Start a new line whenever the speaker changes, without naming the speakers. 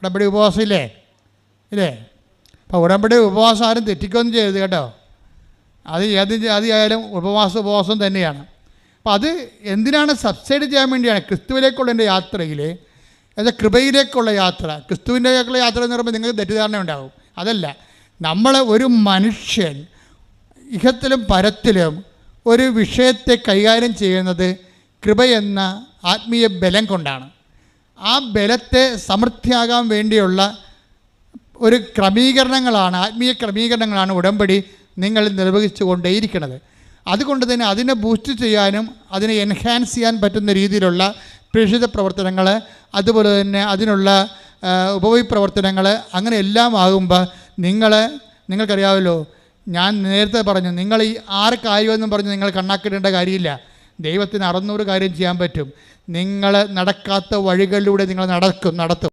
ഉടമ്പടി ഉപവാസം ഇല്ലേ? അപ്പോൾ ഉടമ്പടി ഉപവാസം ആരും തെറ്റിക്കൊന്നും ചെയ്യരുത് കേട്ടോ. അത് ഏത് ജാതിയായാലും ഉപവാസം തന്നെയാണ്. അപ്പോൾ അത് എന്തിനാണ്? സബ്സൈഡ് ചെയ്യാൻ വേണ്ടിയാണ്. ക്രിസ്തുവിലേക്കുള്ള എൻ്റെ യാത്രയിൽ, അതായത് കൃപയിലേക്കുള്ള യാത്ര. ക്രിസ്തുവിൻ്റെക്കുള്ള യാത്ര എന്ന് പറയുമ്പോൾ നിങ്ങൾക്ക് തെറ്റിദ്ധാരണ ഉണ്ടാകും. അതല്ല, നമ്മൾ ഒരു മനുഷ്യൻ ഇഹത്തിലും പരത്തിലും ഒരു വിഷയത്തെ കൈകാര്യം ചെയ്യുന്നത് കൃപയെന്ന ആത്മീയ ബലം കൊണ്ടാണ്. ആ ബലത്തെ സമൃദ്ധിയാകാൻ വേണ്ടിയുള്ള ഒരു ക്രമീകരണങ്ങളാണ്, ആത്മീയ ക്രമീകരണങ്ങളാണ് ഉടമ്പടി നിങ്ങൾ നിർവഹിച്ചു കൊണ്ടേയിരിക്കുന്നത്. അതുകൊണ്ട് തന്നെ അതിനെ ബൂസ്റ്റ് ചെയ്യാനും അതിനെ എൻഹാൻസ് ചെയ്യാൻ പറ്റുന്ന രീതിയിലുള്ള പ്രേക്ഷിത പ്രവർത്തനങ്ങൾ, അതുപോലെ തന്നെ അതിനുള്ള ഉപവി പ്രവർത്തനങ്ങൾ, അങ്ങനെ എല്ലാം ആകുമ്പോൾ നിങ്ങൾക്കറിയാമല്ലോ, ഞാൻ നേരത്തെ പറഞ്ഞു, നിങ്ങൾ ഈ 6 കാര്യമെന്നും പറഞ്ഞ് നിങ്ങൾ കണ്ണാക്കിടേണ്ട കാര്യമില്ല. ദൈവത്തിന് 600 കാര്യം ചെയ്യാൻ പറ്റും. നിങ്ങൾ നടക്കാത്ത വഴികളിലൂടെ നിങ്ങൾ നടത്തും.